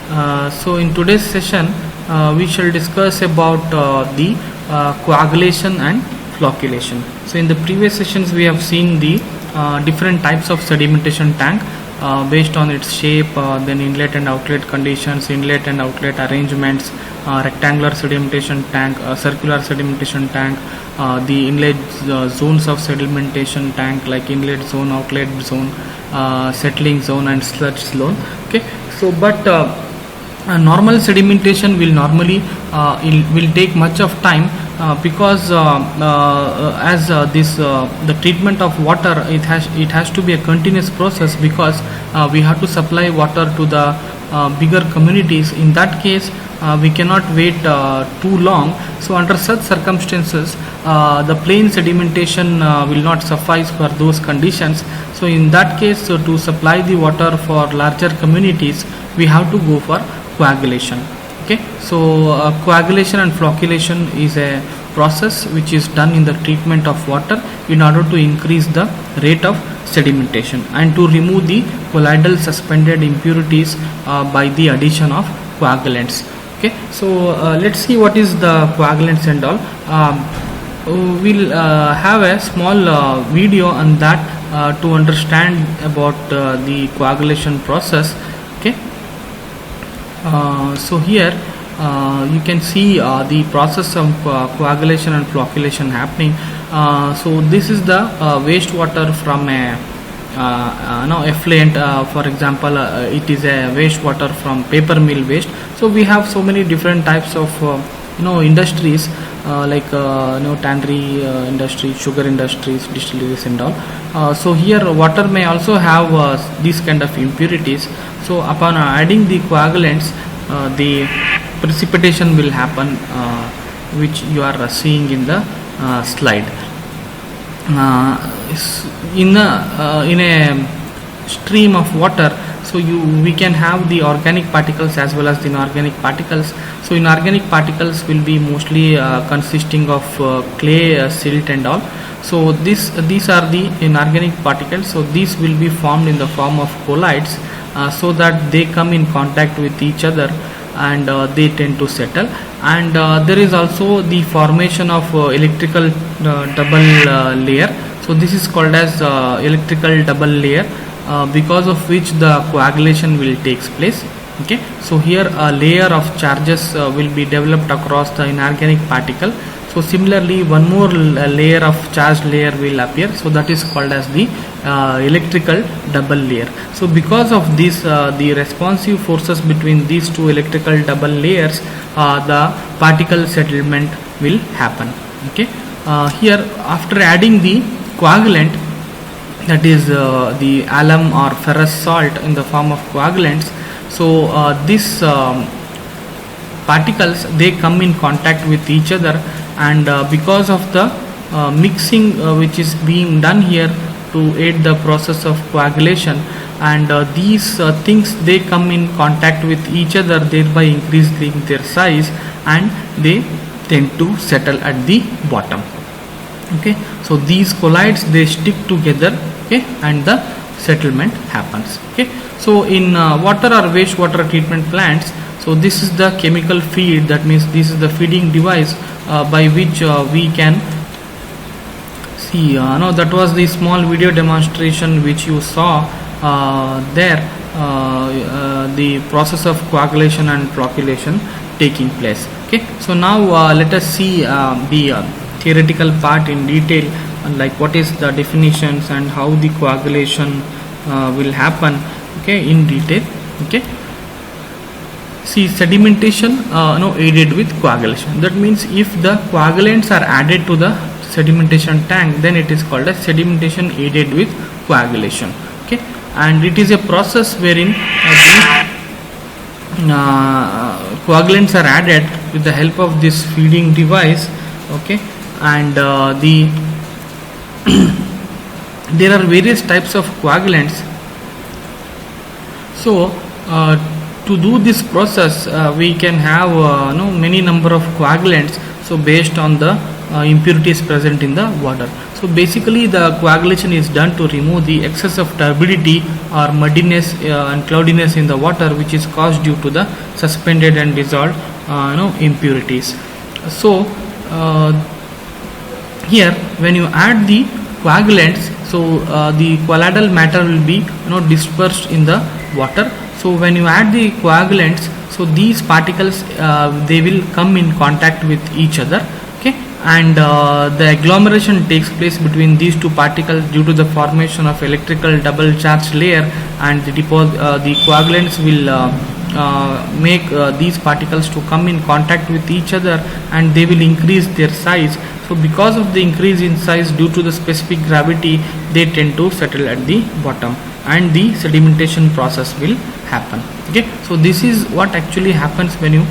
So in today's session, we shall discuss about the coagulation and flocculation. So in the previous sessions, we have seen the different types of sedimentation tank based on its shape, then inlet and outlet conditions, inlet and outlet arrangements, rectangular sedimentation tank, circular sedimentation tank, the inlet zones of sedimentation tank like inlet zone, outlet zone, settling zone and sludge zone. Okay, so but normal sedimentation will normally will take much of time because the treatment of water, it has to be a continuous process, because we have to supply water to the bigger communities. In that case, we cannot wait too long. So under such circumstances, the plain sedimentation will not suffice for those conditions. So in that case, to supply the water for larger communities, we have to go for coagulation. Okay, so coagulation and flocculation is a process which is done in the treatment of water in order to increase the rate of sedimentation and to remove the colloidal suspended impurities by the addition of coagulants. Okay, so let's see what is the coagulants and all. We'll have a small video on that to understand about the coagulation process. Okay, so here you can see the process of coagulation and flocculation happening. So this is the wastewater from a effluent. For example, it is a wastewater from paper mill waste. So we have so many different types of industries like tannery industry, sugar industries, distilleries and all. So here water may also have these kind of impurities. So upon adding the coagulants, the precipitation will happen, which you are seeing in the slide. In a stream of water, so we can have the organic particles as well as the inorganic particles. So inorganic particles will be mostly consisting of clay, silt and all. So these are the inorganic particles. So these will be formed in the form of colloids, so that they come in contact with each other and they tend to settle. And there is also the formation of electrical double layer. So this is called as electrical double layer, because of which the coagulation will take place. Okay, so here a layer of charges will be developed across the inorganic particle. So similarly, one more layer of charged layer will appear. So that is called as the electrical double layer. So because of this, the responsive forces between these two electrical double layers, the particle settlement will happen. Okay, here after adding the coagulant, that is the alum or ferrous salt in the form of coagulants. So these particles, they come in contact with each other, and because of the mixing which is being done here to aid the process of coagulation, and these things, they come in contact with each other, thereby increasing their size, and they tend to settle at the bottom. Okay, so these colloids, they stick together. Okay, and the settlement happens. Okay, so in water or wastewater treatment plants, so this is the chemical feed, that means this is the feeding device by which we can see. That was the small video demonstration which you saw there, the process of coagulation and flocculation taking place. Okay, so now let us see the theoretical part in detail, like what is the definitions and how the coagulation will happen. Okay, in detail. Okay, see, sedimentation aided with coagulation. That means if the coagulants are added to the sedimentation tank, then it is called as sedimentation aided with coagulation. Okay, and it is a process wherein coagulants are added with the help of this feeding device. Okay, and there are various types of coagulants. So to do this process, we can have many number of coagulants, so based on the impurities present in the water. So basically the coagulation is done to remove the excess of turbidity or muddiness and cloudiness in the water which is caused due to the suspended and dissolved impurities. So here when you add the coagulants, so the colloidal matter will be dispersed in the water. So when you add the coagulants, so these particles they will come in contact with each other, okay, and the agglomeration takes place between these two particles due to the formation of electrical double charge layer, and the coagulants will make these particles to come in contact with each other, and they will increase their size. So because of the increase in size due to the specific gravity, they tend to settle at the bottom and the sedimentation process will happen. Okay, so this is what actually happens when you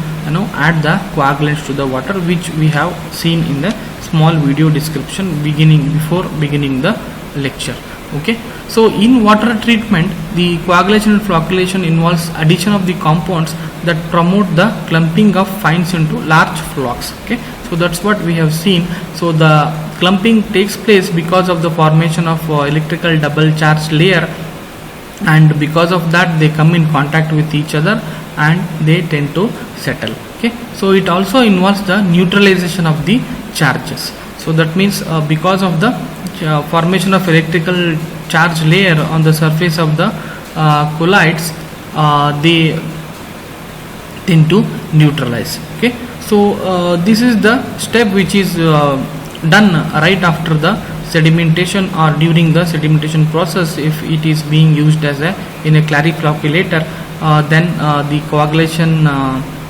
add the coagulants to the water, which we have seen in the small video description before beginning the lecture. Okay, so in water treatment, the coagulation and flocculation involves addition of the compounds that promote the clumping of fines into large flocks. Okay, so that's what we have seen. So the clumping takes place because of the formation of electrical double charge layer, and because of that they come in contact with each other and they tend to settle. Okay, so it also involves the neutralization of the charges. So that means because of the formation of electrical charge layer on the surface of the colloids, they tend to neutralize. Okay, so this is the step which is done right after the sedimentation or during the sedimentation process. If it is being used as in a clariflocculator, then the coagulation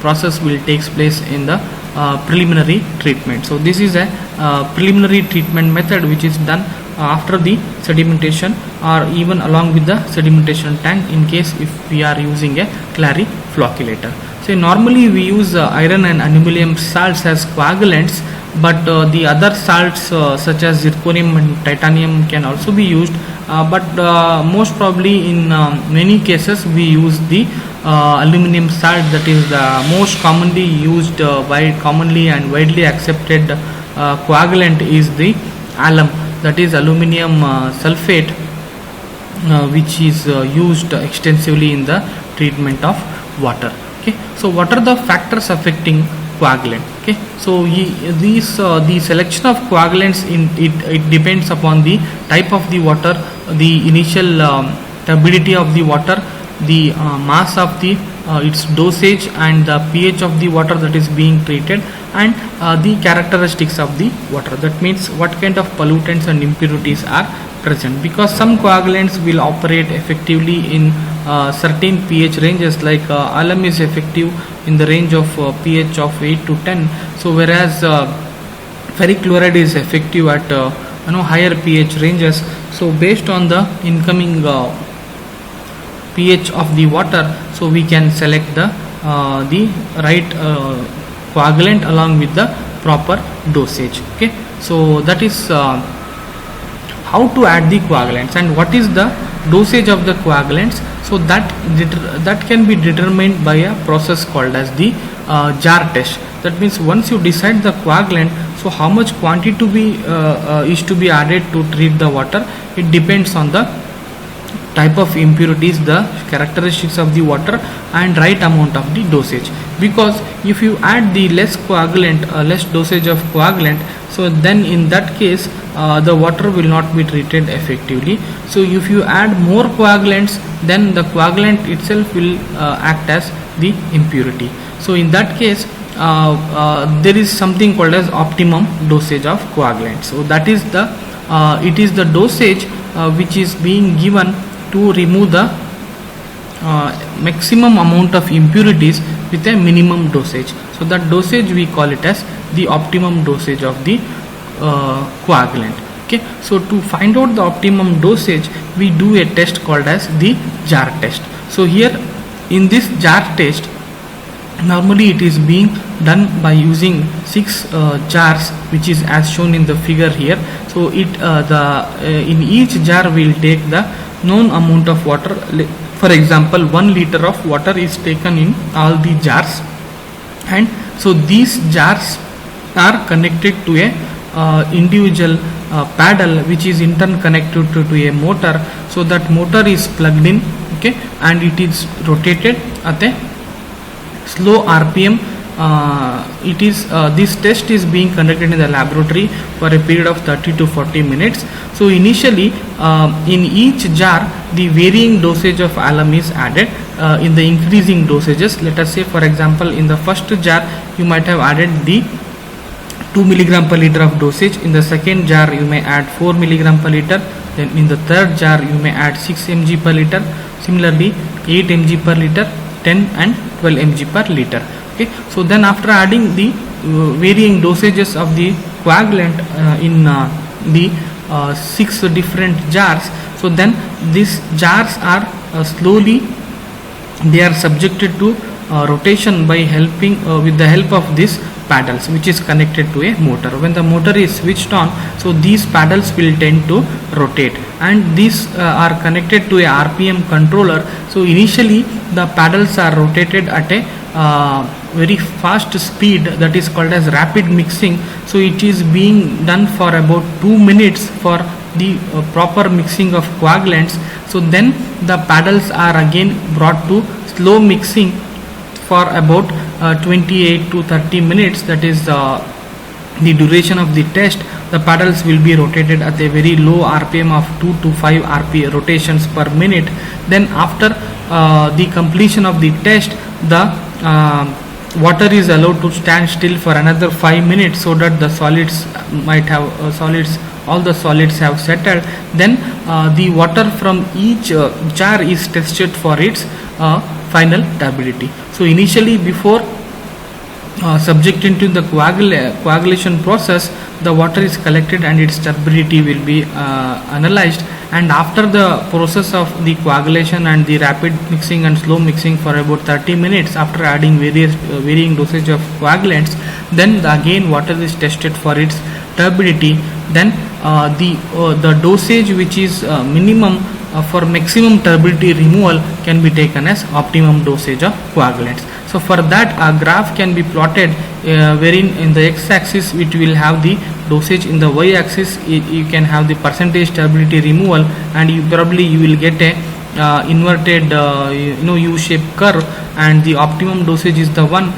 process will take place in the preliminary treatment. So this is a preliminary treatment method which is done after the sedimentation or even along with the sedimentation tank, in case if we are using a clariflocculator. So normally we use iron and aluminum salts as coagulants, but the other salts such as zirconium and titanium can also be used, but most probably in many cases we use the aluminum salt. That is the most commonly used commonly and widely accepted coagulant is the alum, that is aluminum sulfate, which is used extensively in the treatment of water. Okay, so what are the factors affecting coagulant? Okay, so the selection of coagulants it depends upon the type of the water, the initial turbidity of the water, the mass of the its dosage, and the pH of the water that is being treated, and the characteristics of the water. That means what kind of pollutants and impurities are present, because some coagulants will operate effectively in certain pH ranges, like alum is effective in the range of pH of 8 to 10, so whereas ferric chloride is effective at higher pH ranges. So based on the incoming pH of the water, so we can select the right coagulant along with the proper dosage. Okay, so that is how to add the coagulants and what is the dosage of the coagulants. So that can be determined by a process called as the jar test. That means once you decide the coagulant, so how much quantity to be is to be added to treat the water, it depends on the type of impurities, the characteristics of the water, and right amount of the dosage. Because if you add the less dosage of coagulant, so then in that case the water will not be treated effectively. So if you add more coagulants, then the coagulant itself will act as the impurity. So in that case there is something called as optimum dosage of coagulant. So that is it is the dosage which is being given to remove the maximum amount of impurities with a minimum dosage. So that dosage we call it as the optimum dosage of the coagulant. Okay, so to find out the optimum dosage, we do a test called as the jar test. So here in this jar test, normally it is being done by using 6 jars, which is as shown in the figure here. So in each jar we will take the known amount of water. For example, 1 liter of water is taken in all the jars, and so these jars are connected to a individual paddle which is in turn connected to a motor. So that motor is plugged in, okay, and it is rotated at a slow RPM. This test is being conducted in the laboratory for a period of 30 to 40 minutes. So initially in each jar the varying dosage of alum is added in the increasing dosages. Let us say, for example, in the first jar you might have added the 2 milligram per liter of dosage. In the second jar you may add 4 milligram per liter. Then in the third jar you may add 6 mg per liter. Similarly 8 mg per liter, 10 and 12 mg per liter. Okay, so then after adding the varying dosages of the coagulant in the 6 different jars, so then these jars are slowly, they are subjected to rotation by helping with the help of these paddles which is connected to a motor. When the motor is switched on, so these paddles will tend to rotate, and these are connected to a RPM controller. So initially the paddles are rotated at a very fast speed, that is called as rapid mixing. So it is being done for about 2 minutes for the proper mixing of coagulants. So then the paddles are again brought to slow mixing for about 28 to 30 minutes, that is the duration of the test. The paddles will be rotated at a very low RPM of 2 to 5 RPM rotations per minute. Then after the completion of the test, the water is allowed to stand still for another 5 minutes so that the solids might have all the solids have settled. Then the water from each jar is tested for its final turbidity. So initially, before subjecting to the coagulation process, the water is collected and its turbidity will be analyzed, and after the process of the coagulation and the rapid mixing and slow mixing for about 30 minutes, after adding varying dosage of coagulants, then again water is tested for its turbidity. Then the dosage which is minimum for maximum turbidity removal can be taken as optimum dosage of coagulants. So for that a graph can be plotted wherein in the x-axis it will have the dosage, in the y-axis you can have the percentage turbidity removal, and you will get a inverted U-shaped curve, and the optimum dosage is the one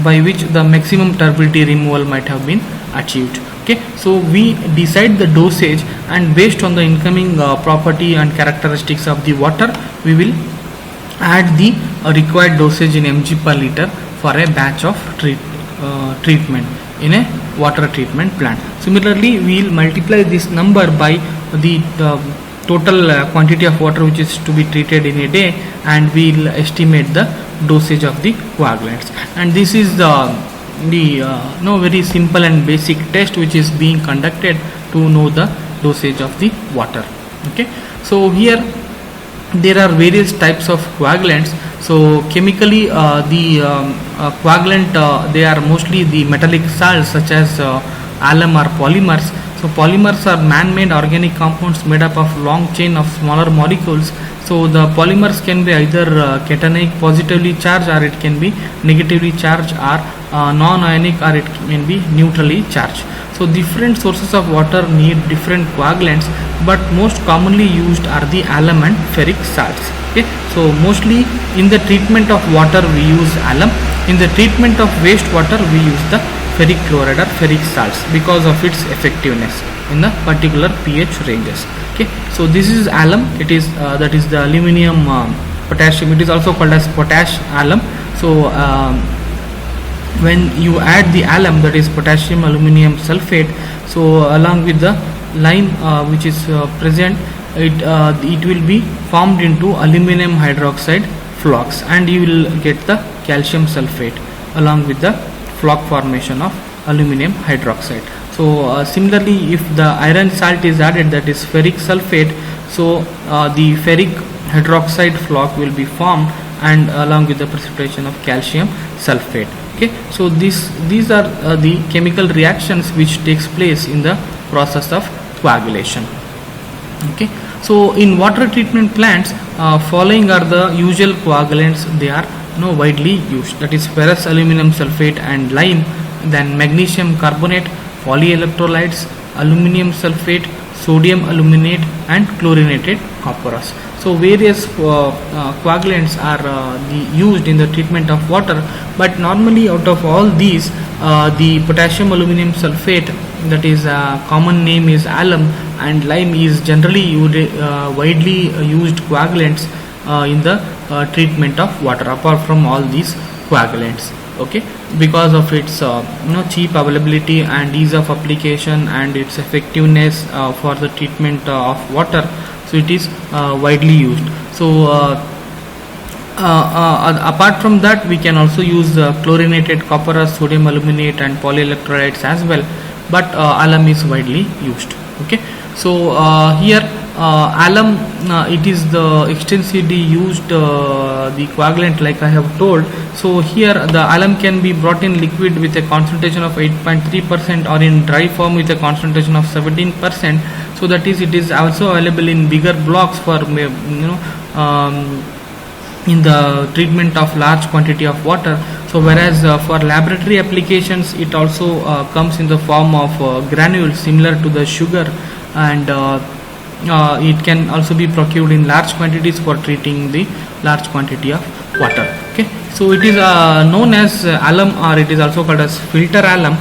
by which the maximum turbidity removal might have been achieved. Okay, so we decide the dosage, and based on the incoming property and characteristics of the water, we will add the required dosage in mg per liter for a batch of treatment in a water treatment plant. Similarly, we will multiply this number by the total quantity of water which is to be treated in a day, and we will estimate the dosage of the coagulants. And this is the very simple and basic test which is being conducted to know the dosage of the water. Okay, so here there are various types of coagulants. So chemically the coagulant they are mostly the metallic salts such as alum or polymers. So polymers are man-made organic compounds made up of long chain of smaller molecules. So the polymers can be either cationic positively charged, or it can be negatively charged, or non-ionic, or it can be neutrally charged. So different sources of water need different coagulants, but most commonly used are the alum and ferric salts. Okay, so mostly in the treatment of water we use alum. In the treatment of wastewater we use the ferric chloride or ferric salts because of its effectiveness in the particular pH ranges. Okay, so this is alum. It is that is the aluminium potassium. It is also called as potash alum. So when you add the alum, that is potassium aluminium sulfate, so along with the lime which is present, it will be formed into aluminum hydroxide flocks, and you will get the calcium sulfate along with the flock formation of aluminum hydroxide. So similarly, if the iron salt is added, that is ferric sulfate, so the ferric hydroxide flock will be formed, and along with the precipitation of calcium sulfate. Okay, so these are the chemical reactions which takes place in the process of coagulation. Okay, so in water treatment plants, following are the usual coagulants. They are widely used, that is ferrous aluminum sulfate and lime, then magnesium carbonate, polyelectrolytes, aluminum sulfate, sodium aluminate, and chlorinated copperas. So various coagulants are used in the treatment of water, but normally out of all these, the potassium aluminum sulfate, that is common name is alum, and lime is generally widely used coagulants in the treatment of water, apart from all these coagulants. Okay, because of its cheap availability and ease of application and its effectiveness for the treatment of water, so it is widely used. So apart from that, we can also use chlorinated copper, sodium aluminate, and polyelectrolytes as well, but alum is widely used. Okay, so here alum, it is the extensively used the coagulant, like I have told. So here the alum can be brought in liquid with a concentration of 8.3% or in dry form with a concentration of 17%. So that is, it is also available in bigger blocks for in the treatment of large quantity of water. So whereas for laboratory applications, it also comes in the form of granules similar to the sugar, and it can also be procured in large quantities for treating the large quantity of water. Okay, so it is known as alum, or it is also called as filter alum.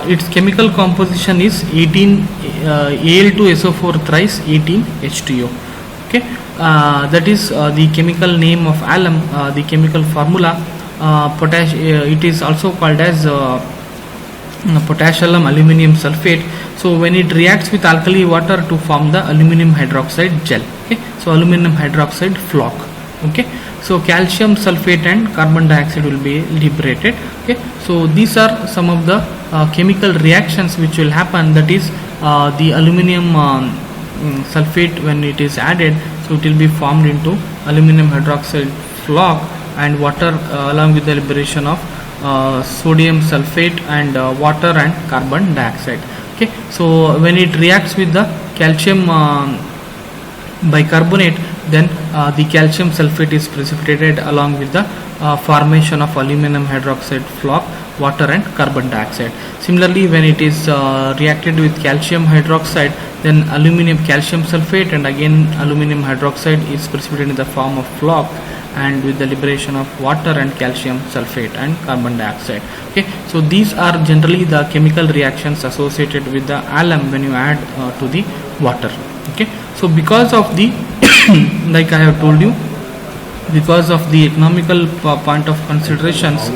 Its chemical composition is 18 Al2SO4 thrice 18 H2O. Okay, that is the chemical name of alum. The chemical formula, it is also called as potassium aluminum sulfate. So when it reacts with alkali water to form the aluminum hydroxide gel, okay, so aluminum hydroxide flock. Okay, so calcium sulfate and carbon dioxide will be liberated. Okay, so these are some of the chemical reactions which will happen, that is the aluminum sulfate, when it is added, so it will be formed into aluminum hydroxide flock and water, along with the liberation of sodium sulfate and water and carbon dioxide. Okay, so when it reacts with the calcium bicarbonate, then the calcium sulfate is precipitated along with the formation of aluminum hydroxide flock, water and carbon dioxide. Similarly, when it is reacted with calcium hydroxide, then aluminum calcium sulfate and again aluminum hydroxide is precipitated in the form of flock, and with the liberation of water and calcium sulfate and carbon dioxide. Okay, so these are generally the chemical reactions associated with the alum when you add to the water. Okay, so because of the like I have told you, because of the economical point of considerations,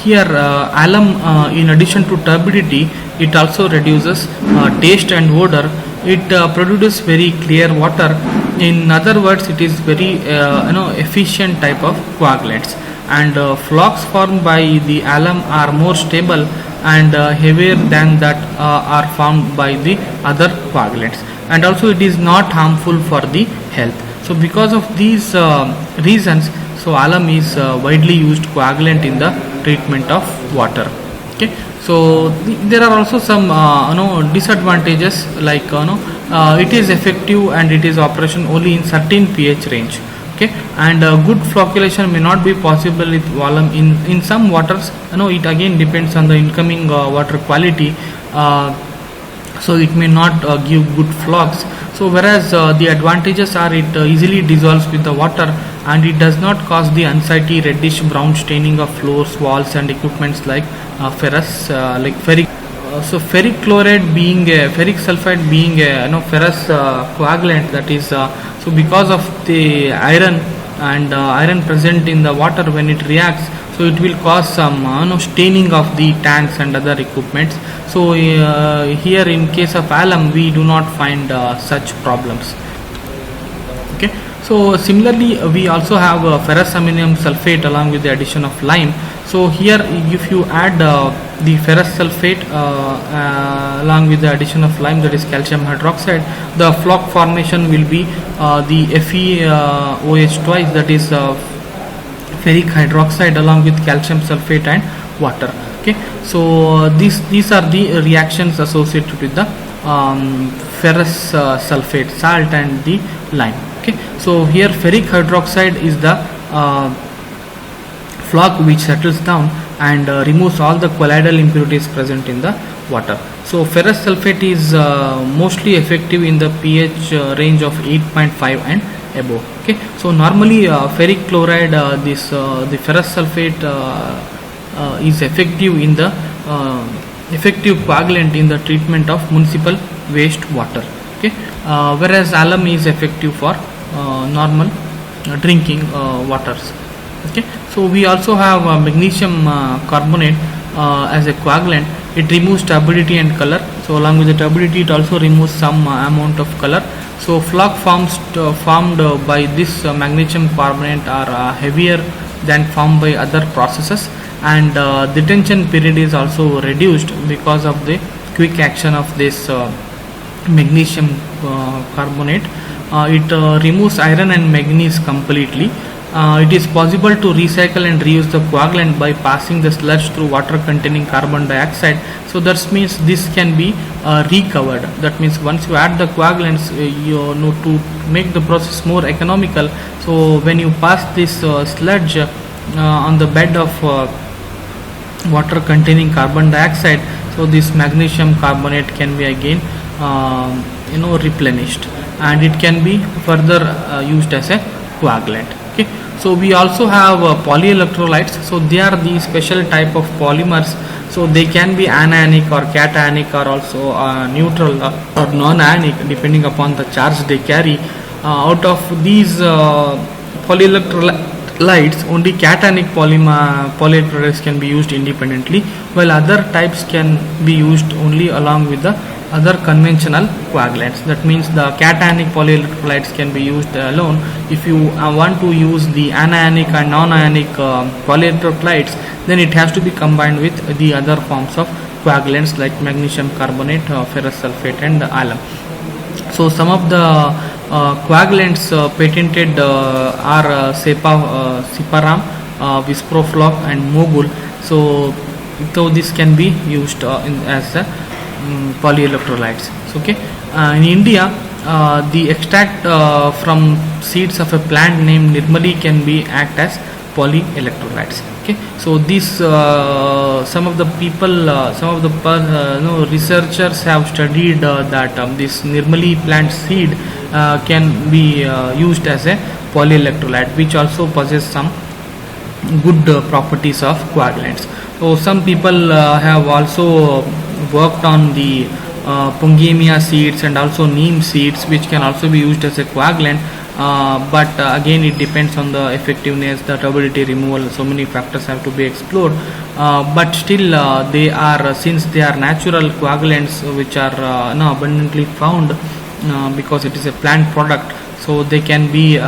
here alum, in addition to turbidity, it also reduces taste and odor. It produces very clear water. In other words, it is very efficient type of coagulants, and flocks formed by the alum are more stable and heavier than that are formed by the other coagulants, and also it is not harmful for the health. So because of these reasons, so alum is widely used coagulant in the treatment of water. Okay, so there are also some disadvantages, like it is effective and it is operation only in certain pH range. Okay, and good flocculation may not be possible with alum in some waters. It again depends on the incoming water quality. So it may not give good flocks. So whereas the advantages are, it easily dissolves with the water, and it does not cause the unsightly reddish brown staining of floors, walls and equipments like ferrous, like ferric. So ferric chloride being ferric sulfide being a ferrous coagulant, that is so because of the iron and iron present in the water, when it reacts, so it will cause some staining of the tanks and other equipments. So here in case of alum, we do not find such problems. Okay, so similarly we also have ferrous ammonium sulfate along with the addition of lime. So here if you add the ferrous sulfate along with the addition of lime, that is calcium hydroxide, the flock formation will be the FeOH twice, that is ferric hydroxide along with calcium sulfate and water. Okay, so these are the reactions associated with the ferrous sulfate salt and the lime. Okay, so here ferric hydroxide is the flock which settles down, and removes all the colloidal impurities present in the water. So ferrous sulfate is mostly effective in the pH range of 8.5 and above. Okay, so normally ferric chloride, the ferrous sulfate is effective in the effective coagulant in the treatment of municipal waste water. Okay, whereas alum is effective for normal drinking waters. Okay, so we also have magnesium carbonate as a coagulant. It removes turbidity and color. So along with the turbidity, it also removes some amount of color. So flake forms formed by this magnesium carbonate are heavier than formed by other processes, and detention period is also reduced because of the quick action of this magnesium carbonate. It removes iron and manganese completely. It is possible to recycle and reuse the coagulant by passing the sludge through water containing carbon dioxide. So that means this can be recovered. That means once you add the coagulants, you know, to make the process more economical. So when you pass this sludge on the bed of water containing carbon dioxide, so this magnesium carbonate can be again replenished, and it can be further used as a coagulant. Okay, so we also have polyelectrolytes. So they are the special type of polymers. So they can be anionic or cationic, or also neutral or non-ionic depending upon the charge they carry. Out of these polyelectrolytes, only cationic polyelectrolytes can be used independently, while other types can be used only along with the other conventional coagulants. That means the cationic polyelectrolytes can be used alone. If you want to use the anionic and non-ionic polyelectrolytes, then it has to be combined with the other forms of coagulants like magnesium carbonate, ferrous sulfate, and alum. So some of the coagulants patented are Ciparam, Visprofloc, and Mogul. So this can be used as a polyelectrolytes. Okay, in India, the extract from seeds of a plant named Nirmali can be act as polyelectrolytes. Okay, so this some of the people, researchers have studied that this Nirmali plant seed can be used as a polyelectrolyte, which also possesses some good properties of coagulants. So some people have also worked on the Pungemia seeds and also neem seeds, which can also be used as a coagulant, but again it depends on the effectiveness, the turbidity removal. So many factors have to be explored, but still they are, since they are natural coagulants which are abundantly found because it is a plant product, so they can be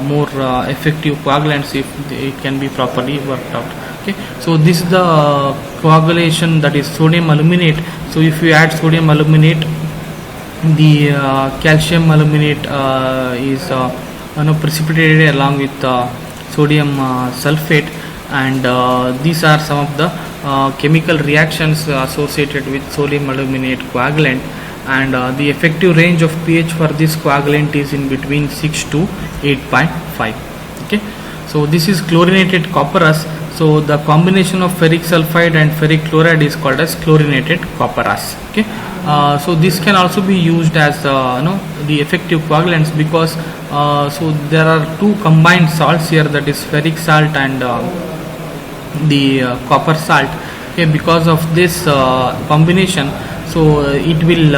more effective coagulants if it can be properly worked out. Okay, so this is the coagulation, that is sodium aluminate. So if you add sodium aluminate, the calcium aluminate is precipitated along with sodium sulfate, and these are some of the chemical reactions associated with sodium aluminate coagulant, and the effective range of pH for this coagulant is in between 6 to 8.5. okay, so this is chlorinated copperas. So the combination of ferric sulfide and ferric chloride is called as chlorinated copperas. Okay, so this can also be used as the effective coagulants, because so there are two combined salts here, that is ferric salt and the copper salt. Okay, because of this combination, so it will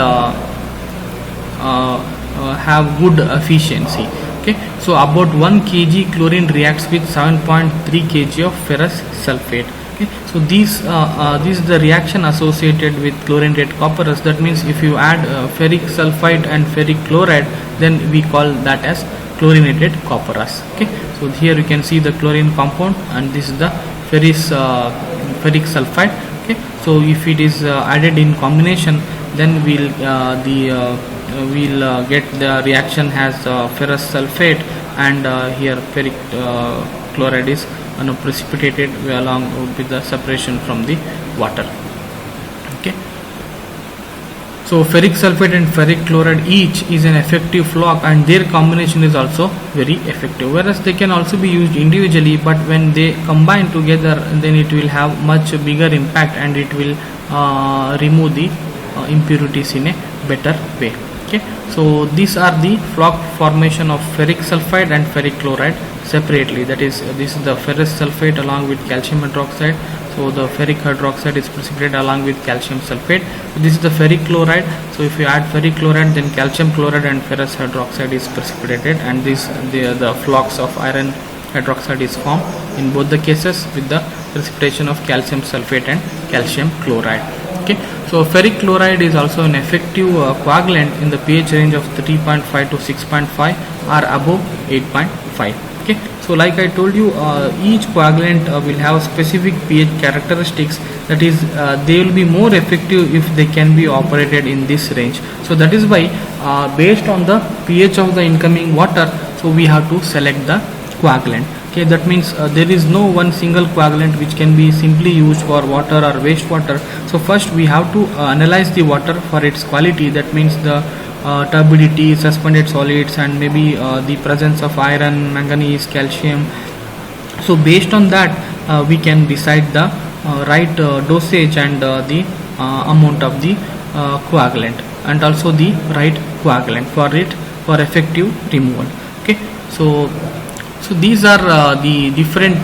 have good efficiency. Okay, so about 1 kg chlorine reacts with 7.3 kg of ferrous sulfate. Okay, so these is the reaction associated with chlorinated copperas. That means if you add ferric sulfide and ferric chloride, then we call that as chlorinated copperas. Okay, so here you can see the chlorine compound, and this is the ferric sulfide. Okay, so if it is added in combination, then we'll get the reaction has ferrous sulfate, and here ferric chloride is precipitated along with the separation from the water. Okay, so So ferric sulfate and ferric chloride each is an effective flock, and their combination is also very effective, whereas they can also be used individually, but when they combine together then it will have much bigger impact and it will remove the impurities in a better way. Okay, so these are the flock formation of ferric sulfide and ferric chloride separately. That is, this is the ferrous sulfate along with calcium hydroxide. So the ferric hydroxide is precipitated along with calcium sulfate. So this is the ferric chloride. So if you add ferric chloride, then calcium chloride and ferrous hydroxide is precipitated, and the flocks of iron hydroxide is formed in both the cases with the precipitation of calcium sulfate and calcium chloride. Okay, so ferric chloride is also an effective coagulant in the pH range of 3.5 to 6.5 or above 8.5. Okay, so like I told you, each coagulant will have specific pH characteristics. That is, they will be more effective if they can be operated in this range. So that is why, based on the pH of the incoming water, so we have to select the coagulant. Okay, that means there is no one single coagulant which can be simply used for water or wastewater. So first we have to analyze the water for its quality. That means the turbidity, suspended solids, and maybe the presence of iron, manganese, calcium. So based on that, we can decide the right dosage and the amount of the coagulant, and also the right coagulant for effective removal. Okay, so these are the different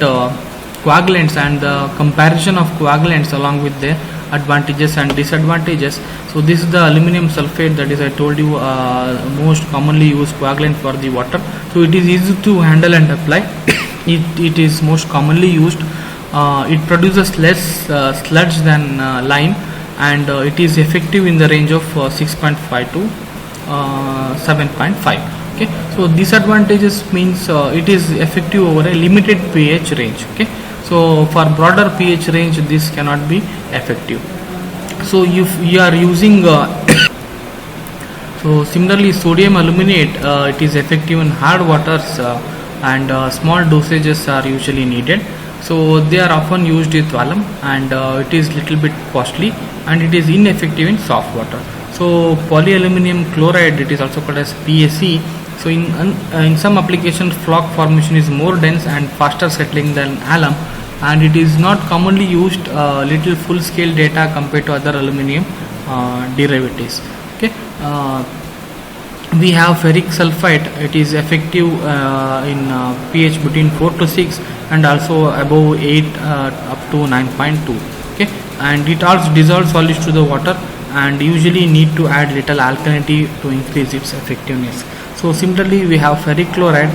coagulants and the comparison of coagulants along with their advantages and disadvantages. So this is the aluminum sulfate, that is, I told you, most commonly used coagulant for the water. So it is easy to handle and apply. it is most commonly used. It produces less sludge than lime, and it is effective in the range of 6.5 to 7.5. Okay, so disadvantages means it is effective over a limited pH range. Okay, so for broader pH range this cannot be effective. So if you are using so similarly sodium aluminate, it is effective in hard waters, and small dosages are usually needed. So they are often used with alum, and it is little bit costly, and it is ineffective in soft water. So polyaluminum chloride, it is also called as PaC. So in some applications flock formation is more dense and faster settling than alum, and it is not commonly used little full scale data compared to other aluminum derivatives. Okay, we have ferric sulfide. It is effective in pH between 4 to 6 and also above 8 up to 9.2. okay, and it also dissolves solids to the water and usually need to add little alkalinity to increase its effectiveness. So similarly we have ferric chloride.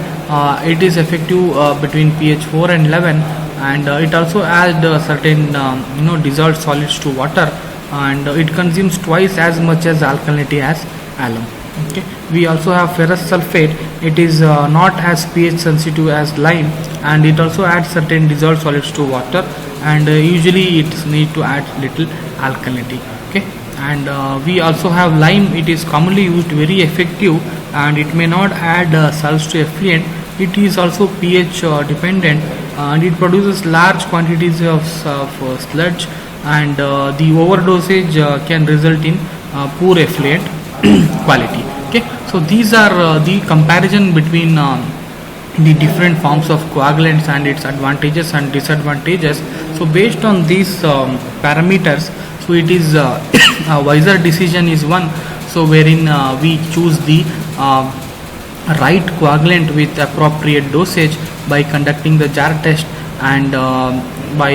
It is effective between pH 4 and 11, and it also adds certain dissolved solids to water, and it consumes twice as much as alkalinity as alum. Okay, we also have ferrous sulfate. It is not as pH sensitive as lime, and it also adds certain dissolved solids to water, and usually it need to add little alkalinity. Okay, and we also have lime. It is commonly used, very effective, and it may not add salts to effluent. It is also pH dependent, and it produces large quantities of sludge, and the overdosage can result in poor effluent quality. Okay, so these are the comparison between the different forms of coagulants and its advantages and disadvantages. So based on these parameters, so it is a wiser decision is one, so wherein we choose the right coagulant with appropriate dosage by conducting the jar test, and by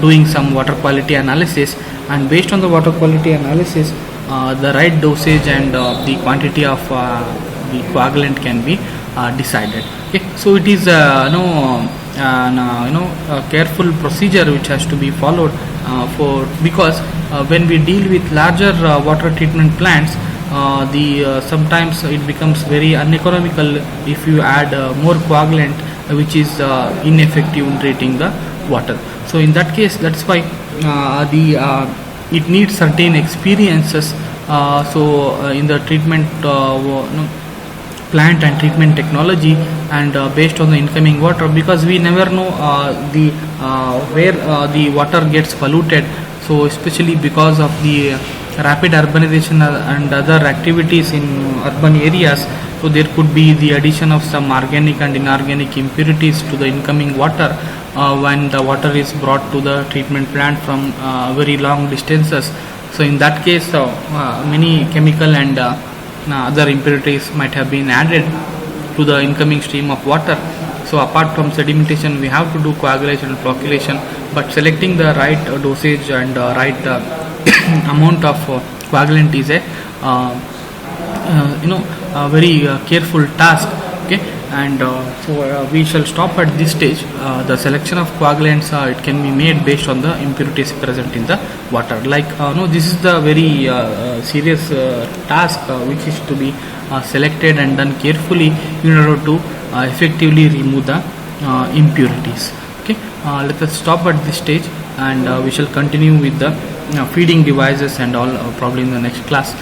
doing some water quality analysis, and based on the water quality analysis the right dosage and the quantity of the coagulant can be decided. Okay, so it is a careful procedure which has to be followed because when we deal with larger water treatment plants, sometimes it becomes very uneconomical if you add more coagulant which is ineffective in treating the water. So in that case, that's why it needs certain experiences. In the treatment plant and treatment technology, and based on the incoming water, because we never know where the water gets polluted. So especially because of the rapid urbanization and other activities in urban areas, so there could be the addition of some organic and inorganic impurities to the incoming water when the water is brought to the treatment plant from very long distances. So in that case, many chemical and other impurities might have been added to the incoming stream of water. So apart from sedimentation, we have to do coagulation and flocculation, but selecting the right dosage and right amount of coagulant is a very careful task. Okay, and so we shall stop at this stage. The selection of coagulants, it can be made based on the impurities present in the water. Like this is the very serious task which is to be selected and done carefully in order to effectively remove the impurities. Okay, let us stop at this stage, and we shall continue with the feeding devices and all probably in the next class.